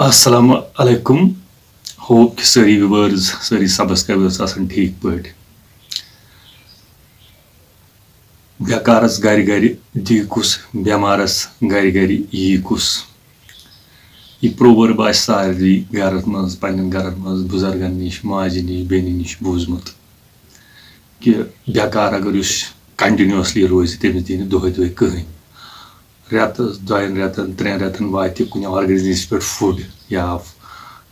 Assalamu alaikum. Hope कि सारी viewers, सारी subscribers आसन ठीक पड़े. बेकारस गारी गारी दीकुस, बेमारस गारी गारी यीकुस. ये proverb आस सारी गारत मज, पन्नन गारत मज, बुजुर्गन निश, माजी निश, बेनी निश बोजमत. कि बेकार अगर युस continuously रोज तेमिस दीन दोहे दोहे कहीं. रेतस दोन रेतन त्रेन रेतन वाति कुछ ऑर्गेनाइजेशन पे फूड या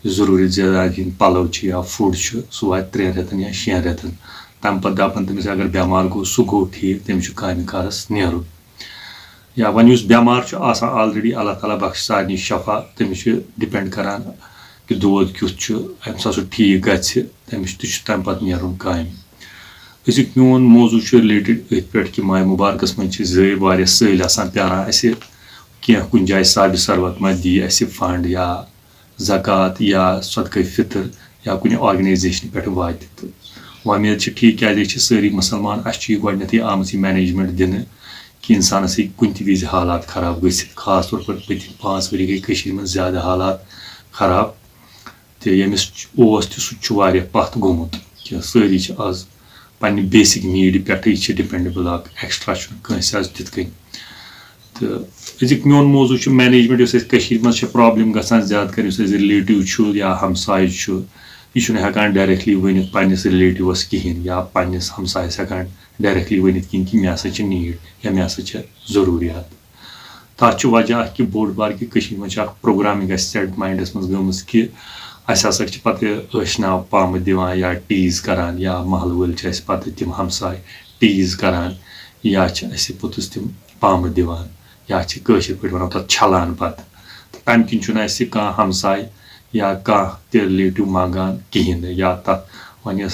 जरूरी ज्यादा दिन पलव या फूड सह वात 3 रेतन या 6 रेतन तम पे दपन तमिस अगर बेमार गो सह गो ठीक तमिस काम कारस नेरुन या वन युस बेमार ऑलरेडी अल्लाह ताला बख्श सारे शफा तमिस डिपेंड करान कि दोद क्युथ अम सा ठीक गि तमिस तम पे नेरुन काम अजुक मोन मौजू रिलेटेड अथ पे कि माह मुबारकस मज सल प्यारान क्या कुछ जाए साबिर सरवत मा दी फंड या ज़कात या सदक़े फितर या कुछ ऑर्गेनाइजेशन पे वात तो उम्मीद ठीक क्या सारी मुसलमान गोडनेथ आम मैनेजमेंट दिन कि इंसानस कुन विज हालात खराब गि खास तौर पर पतिम 5 वरी गई मज ज्यादा हालात खराब तो यमिस सह पथ गोमुत कि सारी आज पन्ने बेसिक नीड पे डिपेंडेबल एक्स्ट्रा तिथ तो अजुक मोन मौजू मैनेजमेंट मज प्रॉब्लम गसान ज्यादा कर रिलेटिव या हमसाय यह हेकान डायरेक्टली वन पन्नस रिलेटिवस कहें या पन्नस हमसायस हेकान डायरेक्टली वन कहें कि मे हसा नीड या मे हसा जरूरियात तथ वजह कि बोड़ बार कि मज प्रोग्रामिंग सेट माइंडस मज गमज कि अस हसा पे नाव पम दिवान या टीज करान या महल वल पे तम हमसाय टीज करान या पोतुस तम पम दिवान या कशर पे वन तथ छलान पे तम किन कह हमसाय या कह रिलेटिव मांगान कहें या तथ वन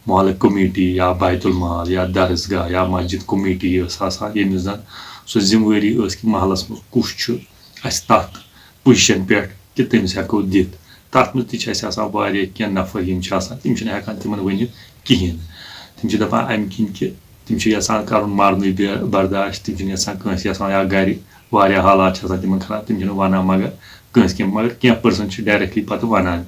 महल कमेटी या बैतुल माल या दरसगाह या मस्जिद कमेटी यमिस जन सो जिम्मेवारी कि महलस मज कुछ तथ पोजिशन पे कि तमिस हेको दित तथ मज तह नफर तम हेकान तिमन वन कहें तम दपान अम किन कि तम यसान कर मरन बर्दाश्त तम कंस या गर वारिया हालात तम खराब तम वन मगर कंस मगर क्या पर्सन डायरेक्टली पे वन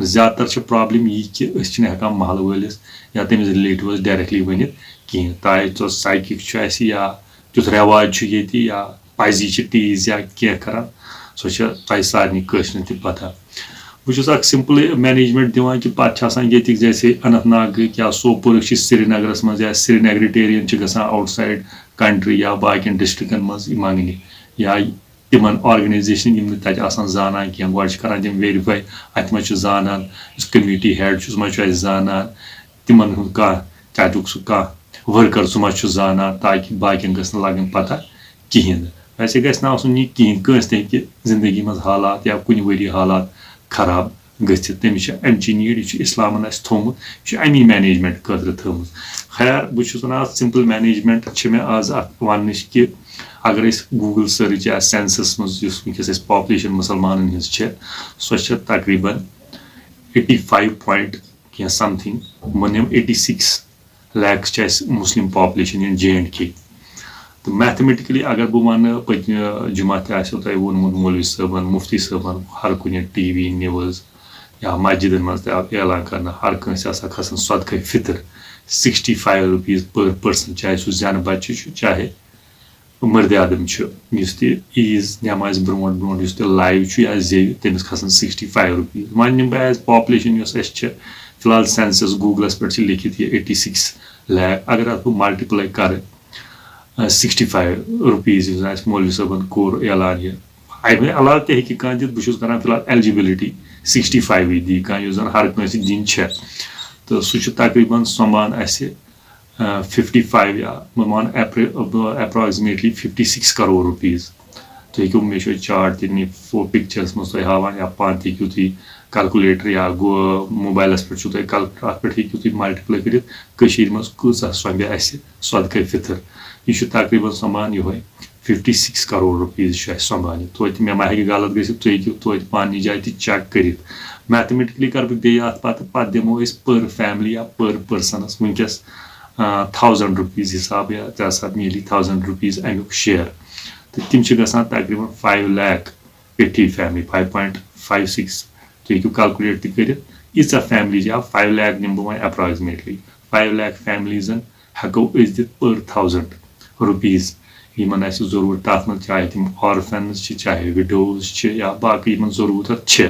ज्यादातर प्रॉब्लम यह कि हेकान महल वलिस या तमिस रिलेटिवस डायरेक्टली वन कहें ताकि साइकिक या तुथ रेवाज या पजी टीज या क्या करान सो तह सारे कशर तह पता बहुत सिंपल मैनेजमेंट दिवान कि पे जैसे अनंतनाग या सोपुर श्रीनगरस मज या श्रीनगरिटेरियन गसान आउटसाइड कंट्री या बाकिन डिस्ट्रिक्न मज मंगने या तिमन ऑर्गेनाइजेशन यम तक जाना कह गो करान तम वेरीफाई अत मज जानान कमेटी हेड मज जानान तिमन तक सह वर्कर सह मज जानान ताकि बाकिन गस लगन पता कहें वैसे गस यह कहें कंस तक जिंदगी मज हालात या कुछ वरी हालात खराब गमिस अमची नीड यह इस्लामन थोमुत यह अमी मैनेजमेंट खतर थमुत खैर बहुत वन सिंपल मैनेजमेंट मे आज वन कि अगर गूगल सर्च या सेंसस मज वनकस पॉपुलेशन मुसलमान सो तकरीबन 85 पॉइंट क्या समथिंग मन 86 lakh Muslim population in J&K तो मैथमेटिकली अगर बह वन पत्म जुमा तह वोनमुत मौलवी साहबन मुफ्ती साहबन हर कुछ टीवी न्यूज़ या मस्जिदन मज ऐलान कर हर कंस खसान सदक़े फितर 65 रुपीज़ पर पर्सन चाहे सह जन बच्चे चाहे मर्द आदम ईज नमाज ब्रो ब्रो लाइव या जेव तमिस खसान 65 रुपीज़ वन निम बह एज पॉपुलेशन फिलहाल सेंसस गूगलस पे लिखित ये 86 लाख अगर अत बह मल्टीप्लाई कर 65 रुपीज़ मौलवी साहबन कोर ऐलान यह अमे अलाव तह दित बहुत करान फिलहाल एलिजिबिलिटी 65 दी कह हर कंस दिन तो सह तकरीबन समान 55 या मान अप्रोक्सिमेटली 56 करोड़ रुपीज़ तो हेको मे चार्ट तह पिक्चर्स मज हावान या पान तू कैलकुलेटर या मोबाइलस पे अत पे हेकू मल्टीप्लाई कर मज कूचा सोमे सदक़े फितर यह तकरीबन समान ये 56 करोड़ रुपीज़ समान तो मे मा हे गलत गो तो पानी जाए चेक कर मैथमेटिकली कर पे दिमो पर फैमिली या पर पर्सनस वनकस 1000 रुपीज़ हिसाब या ऐसा मिली 1000 रुपीज़ अमुक शेयर तो तम गसान तकरीबन 5 लाख 80 फैमिली 5-6 تُہۍ ہیٚکِو کَلکُلیٹ تہِ کٔرِتھ ییٖژاہ فیملی چھِ یا 5 lakh دِمہٕ بہٕ وۄنۍ ایپراکزِمیٹلی 5 lakh فیملیٖزن ہٮ۪کو أسۍ دِتھ per 1000 rupees یِمن آسہِ ضروٗرت تَتھ منٛز چاہے تِم آرفنز چھِ چاہے وِڈوز چھِ یا باقٕے یِمن ضروٗرت چھِ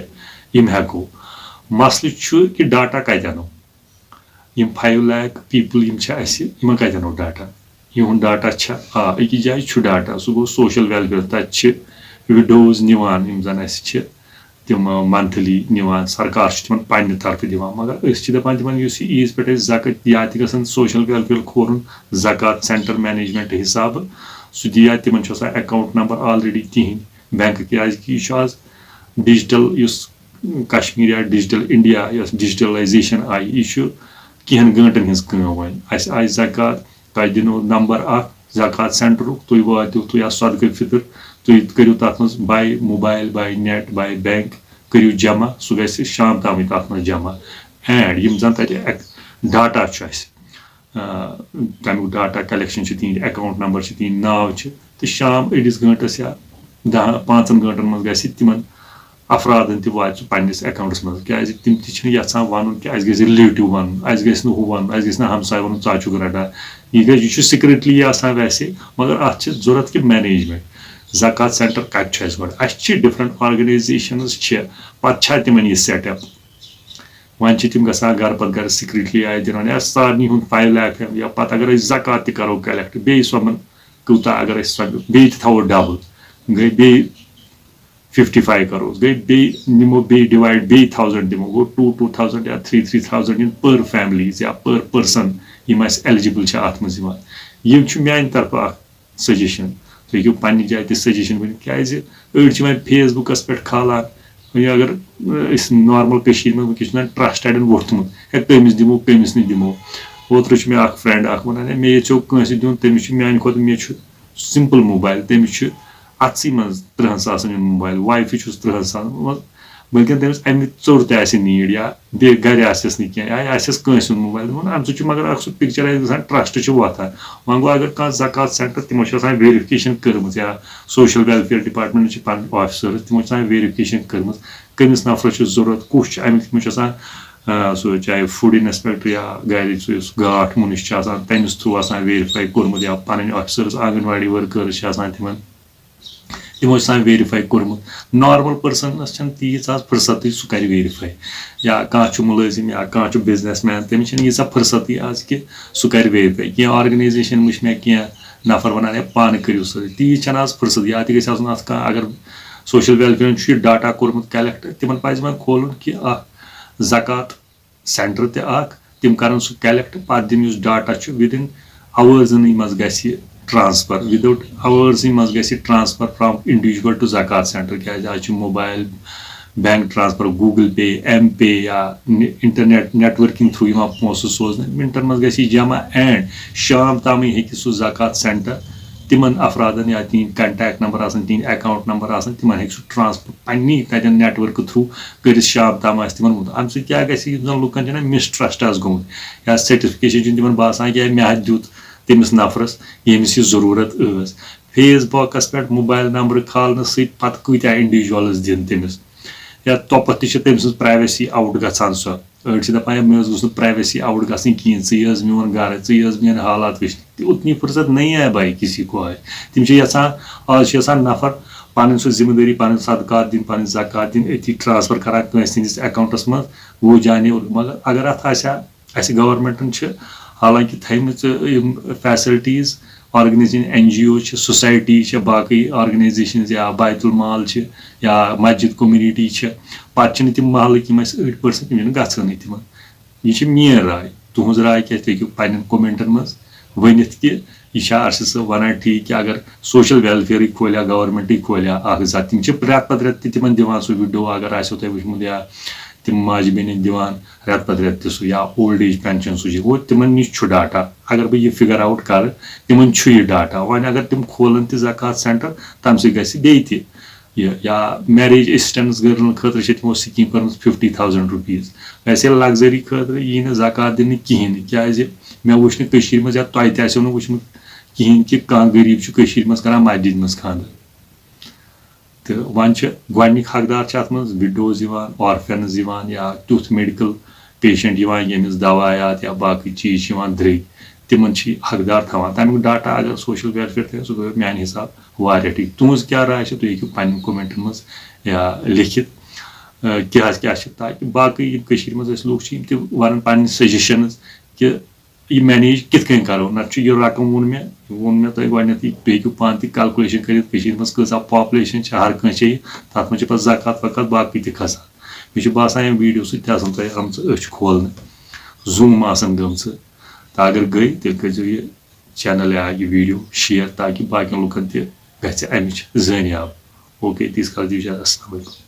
یِم ہٮ۪کو مسلہٕ چھُ کہِ ڈاٹا کتہِ اَنو یِم 5 lakh پیٖپٕل یِم چھِ اَسہِ یِمن کتہِ اَنو ڈاٹا یِہُنٛد ڈاٹا چھا أکِس جایہِ چھُ ڈاٹا سُہ گوٚو سوشل ویلفِیر تَتہِ چھِ وِڈوز نِوان یِم زن اَسہِ چھِ تِم منتھلی نِوان سرکار چھُ تِمن پننہِ طرفہٕ دِوان مگر أسۍ چھِ دپان تِمن یُس یہِ عیٖز پٮ۪ٹھ أسۍ زکات یا تہِ گژھن سوشل ویلفِیر کھولُن زکات سینٹر مینیجمنٹ حسابہٕ سُہ دِیا تِمن چھُ آسان اکاونٹ نمبر آلریڈی تِہنٛدۍ بینک کیازِ کہِ یہِ چھُ آز ڈِجٹل یُس کشمیٖر یا ڈِجٹل انڈیا یۄس ڈِجٹلایزیشن آیہِ یہِ چھُ کینٛہن گٲنٛٹن ہٕنٛز کٲم وۄنۍ اَسہِ آیہِ زکات تۄہہِ دِنو نمبر اکھ زکات سینٹرُک تُہۍ وٲتِو تُہۍ یا صدقہٕ فطر تُہۍ کٔرِو تتھ منٛز باے موبایل باے نیٹ باے بینک کٔرِو جمع سُہ گژھِ شام تامٕے تتھ منٛز جمع اینڈ یِم زن تتہِ ڈاٹا چھُ اَسہِ تمیُک ڈاٹا کلیکشن چھِ تِہنٛدۍ اکاونٹ نمبر چھِ تِہنٛدۍ ناو چھِ تہٕ شام أڑِس گٲنٛٹس یا 10-15 گٲنٛٹن منٛز گژھِ تِمن افرادن تہِ واتہِ سُہ پننِس اکاونٹس منٛز کیازِ تِم تہِ چھِنہٕ یژھان ونُن کہِ اَسہِ گژھِ رِلیٹِو ونُن اَسہِ گژھِ نہٕ ہُہ ونُن اَسہِ گژھِ نہٕ ہمساے ونُن ژٕ چھُکھ رٹان یہِ چھُ سِکرِٹلی آسان ویسے مگر اتھ چھِ ضوٚرتھ کہِ مینیجمنٹ زکات سینٹر کتہِ چھُ اَسہِ گۄڈٕ اَسہِ چھِ ڈِفرنٹ آرگنایزیشنز چھِ پتہٕ چھا تِمن یہِ سیٹ اپ وۄنۍ چھِ تِم گژھان گرٕ پتہٕ گرٕ سِکرِٹلی آیہِ دِوان یا سارنٕے ہُنٛد 5 lakh یا پتہٕ اگر أسۍ زکات تہِ کرو کلیکٹ بیٚیہِ سۄمن کوٗتاہ اگر أسۍ بیٚیہِ تہِ تھاوو ڈبل گٔے بیٚیہِ 55 کروز گٔے بیٚیہِ نِمو بیٚیہِ ڈِوایڈ بیٚیہِ 1000 دِمو گوٚو 2,000 یا 3,000 یِن پر فیملیٖز یا پر پٔرسن یِم اَسہِ ایلجبل چھِ اتھ منٛز یِوان یِم چھُ میانہِ طرفہٕ اکھ سجیشن تُہۍ ہیٚکِو پننہِ جایہِ تہِ سجیشن ؤنِتھ کیازِ أڑۍ چھِ وۄنۍ فیس بُکس پٮ۪ٹھ کھالان وۄنۍ اگر أسۍ نارمل کٔشیٖر منٛز وٕنکیٚس چھُ وۄنۍ ٹرسٹ اڑٮ۪ن ووٚتھمُت ہے کٔمِس دِمو کٔمِس نہٕ دِمو اوترٕ چھُ مےٚ اکھ فرینڈ اکھ ونان ہے مےٚ یژھیو کٲنٛسہِ دیُن تٔمِس چھُ میانہِ کھۄتہٕ مےٚ چھُ سمپل موبایل تٔمِس چھُ اَتھسٕے منٛز 30 ساسن ہُنٛد موبایل وایفہِ چھُس 30 ساس وٕنکیٚن تٔمِس اَمہِ ژوٚر تہِ آسہِ نیٖڈ یا بیٚیہِ گرِ آسٮ۪س نہٕ کینٛہہ یا آسٮ۪س کٲنٛسہِ ہُنٛد موبایل دِوان اَمہِ سۭتۍ چھُ مگر اکھ سُہ پِکچرایز گژھان ٹرسٹ چھُ وۄتھان وۄنۍ گوٚو اگر کانٛہہ زکات سینٹر تِمو چھِ آسان ویرِفِکیشن کٔرمٕژ یا سوشل ویلفِیر ڈپارٹمنٹ چھِ پنٕنۍ آفیسٲرٕز تِمو چھِ آسان ویرِفِکیشن کٔرمٕژ کٔمِس نفرس چھُ ضروٗرت کُس چھُ امیُک تِمو چھُ آسان سُہ چاہے فُڈ انسپیکٹر یا گرِ سُہ یُس گاٹھ مُنِش چھُ آسان تٔمِس تھروٗ آسان ویرِفاے کوٚرمُت یا پنٕنۍ آفیسٲرٕز آنگن واڑی ؤرکٲرٕز چھِ آسان تِمو چھُ آسان ویرِفاے کوٚرمُت نارمل پٔرسنس چھنہٕ تیٖژ آز فٕرسَتٕے سُہ کرِ ویرِفاے یا کانٛہہ چھُ مُلٲزِم یا کانٛہہ چھُ بِزنس مین تٔمِس چھنہٕ ییٖژاہ فٕرسَتٕے آز کہِ سُہ کرِ ویرِفاے کینٛہہ آرگنایزیشن وٕچھ مےٚ کینٛہہ نفر ونان ہے پانہٕ کٔرِو سٲری تیٖژ چھنہٕ آز فٕرسَت یا تہِ گژھِ آسُن اتھ کانٛہہ اگر سوشل ویلفِیرن چھُ یہِ ڈاٹا کوٚرمُت کلیکٹ تِمن پزِ وۄنۍ کھولُن کہِ اکھ زکات سینٹر تہِ اکھ تِم کرن سُہ کلیکٹ پتہٕ دِن یُس ڈاٹا چھُ وِدِن اَوٲرزنٕے منٛز گژھِ یہِ ٹرانسفر وِداوُٹ اَوٲرزٕے منٛز گژھِ ٹرانسفر فرام انڈیوجول ٹُو زکات سینٹر کیازِ آز چھُ موبایل بینک ٹرانسفر گوٗگل پے ایم پے یا انٹرنیٹ نیٹؤرکِنگ تھروٗ یِوان پونٛسہٕ سوزنہٕ مِنٹن منٛز گژھِ یہِ جمع اینڈ شام تامٕے ہیٚکہِ سُہ زکات سینٹر تِمن افرادن یا تِہنٛدۍ کنٹیکٹ نمبر آسان تِہنٛدۍ اکاونٹ نمبر آسان تِمن ہیٚکہِ سُہ ٹرانسفر پننی تتٮ۪ن نیٹؤرکہٕ تھروٗ کٔرِتھ شام تام آسہِ تِمن ووٚنمُت اَمہِ سۭتۍ کیاہ گژھِ یُس زن لُکن چھُنہ مِسٹرسٹ آسہِ گوٚمُت یا سیٹِفکیشن چھُنہٕ تِمن باسان کہِ مےٚ حظ دیُت تٔمِس نفرس ییٚمِس یہِ ضروٗرت ٲس فیس بُکس پٮ۪ٹھ موبایل نمبر کھالنہٕ سۭتۍ پتہٕ کۭتیاہ انڈیوجولز دِن تٔمِس یا توپتھ تہِ چھِ تٔمۍ سٕنٛز پرایویسی آوُٹ گژھان سۄ أڑۍ چھِ دپان مےٚ حظ گوٚژھ نہٕ پرایویسی آوُٹ گژھٕنۍ کِہینۍ ژٕ یہِ حظ میون گرٕ ژٕ یہِ حظ میٲنۍ حالات وٕچھنہِ اتنی فٕرسَت نہیں ہے بھائی کسی کو ہے تِم چھِ یژھان آز چھِ یژھان نفر پنٕنۍ سُہ ذمہٕ دٲری پنٕنۍ صدقات دِنۍ پنٕنۍ زکات دِنۍ أتی ٹرانسفر کران کٲنٛسہِ ہٕنٛدِس اکاونٹس منٛز وہ جانے مگر اگر اتھ آسہِ ہا اَسہِ گورمنٹن چھِ حالانکہِ تھٲیمٕژ یِم فیسلٹیٖز آرگنایزیشن این جی او چھِ سوسایٹی چھِ باقٕے آرگنایزیشنز یا بیت المال چھِ یا مسجد کوٚمنِٹی چھِ پتہٕ چھِنہٕ تِم محلٕکۍ یِم اَسہِ 8% تِم چھِنہٕ گژھٲنٕے تِمن یہِ چھِ میٲنۍ راے تُہنٛز راے کیاہ تُہۍ ہیٚکِو پننٮ۪ن کومنٹن منٛز ؤنِتھ کہِ یہِ چھا ارشد صٲب ونان ٹھیٖک کہِ اگر سوشل ویلفِیرٕے کھولیا گورمنٹٕے کھولیا اکھ زٕ تِم چھِ رٮ۪تہٕ پتہٕ رٮ۪تہٕ تہِ تِمن دِوان سُہ وِڈو اگر آسیو تۄہہِ وٕچھمُت یا تِم ماجہِ بیٚنٮ۪ن دِوان رٮ۪تہٕ پتہٕ رٮ۪تہٕ تہِ سُہ یا اولڈ ایج پینشن سُہ چھُ گوٚو تِمن نِش چھُ ڈاٹا اگر بہٕ یہِ فِگر آوُٹ کرٕ تِمن چھُ یہِ ڈاٹا وۄنۍ اگر تِم کھولن تہِ زکات سینٹر تمہِ سۭتۍ گژھِ بیٚیہِ تہِ یہِ یا میریج اسسٹنس گٔرلن خٲطرٕ چھِ تِمو سکیٖم کٔرمٕژ 50,000 رُپیٖز ویسے لگزری خٲطرٕ یی نہٕ زکات دِنہٕ کِہینۍ نہٕ کیازِ مےٚ وٕچھ نہٕ کٔشیٖر منٛز یا تۄہہِ تہِ آسیو نہٕ وٕچھمُت کِہینۍ کہِ کانٛہہ غریٖب چھُ کٔشیٖر منٛز کران مسجد منٛز خانٛدر 50,000 رُپیٖز چھِ تِم دِوان 50,000 رُپیٖز چھِ تِم دِوان 50,000 رُپیٖز چھِ تِم دِوان 50,000 رُپیٖز چھِ تِم دِوان تہٕ وۄنۍ چھِ گۄڈنِکۍ حقدار چھِ اَتھ منٛز وِڈوز یِوان آرفینٕز یِوان یا تیُتھ میڈِکل پیشنٹ یِوان ییٚمِس دوایات یا باقٕے چیٖز چھِ یِوان درٛگۍ تِمن چھِ حقدار تھاوان تَمیُک ڈاٹا اگر سوشل ویلفیر تھاوِ سُہ گوٚو میانہِ حِساب واریاہ ٹھیٖک تُہنٛز کیاہ راے چھِ تُہۍ ہیٚکِو پنٕنٮ۪ن کومنٹن منٛز یا لیکھِتھ کیاہ چھِ تاکہِ باقٕے یِم کٔشیٖر منٛز أسۍ لُکھ چھِ یِم تہِ وَنان پنٕنۍ سجشنٕز کہِ یہِ مینیج کِتھ کٔنۍ کرو نتہٕ چھُ یہِ رقم ووٚن مےٚ تۄہہِ گۄڈنیٚتھٕے تُہۍ ہیٚکِو پانہٕ تہِ کلکُلیشن کٔرِتھ کٔشیٖر منٛز کۭژاہ پاپولیشن چھِ ہر کٲنٛسہِ چھِ تتھ منٛز چھِ پتہٕ زکات وکات باقٕے تہِ کھسان مےٚ چھُ باسان ییٚمہِ ویٖڈیو سۭتۍ تہِ آسان تۄہہِ آمژٕ أچھ کھولنہٕ زوٗم آسان گٔمژٕ تہٕ اگر گٔے تیٚلہِ کٔرۍزیٚو یہِ چینل یا یہِ ویٖڈیو شِیر تاکہِ باقین لُکن تہِ گژھِ امِچ زٲنیاب اوکے تیٖتِس کالس دِیِو اِجازت السلام علیکُم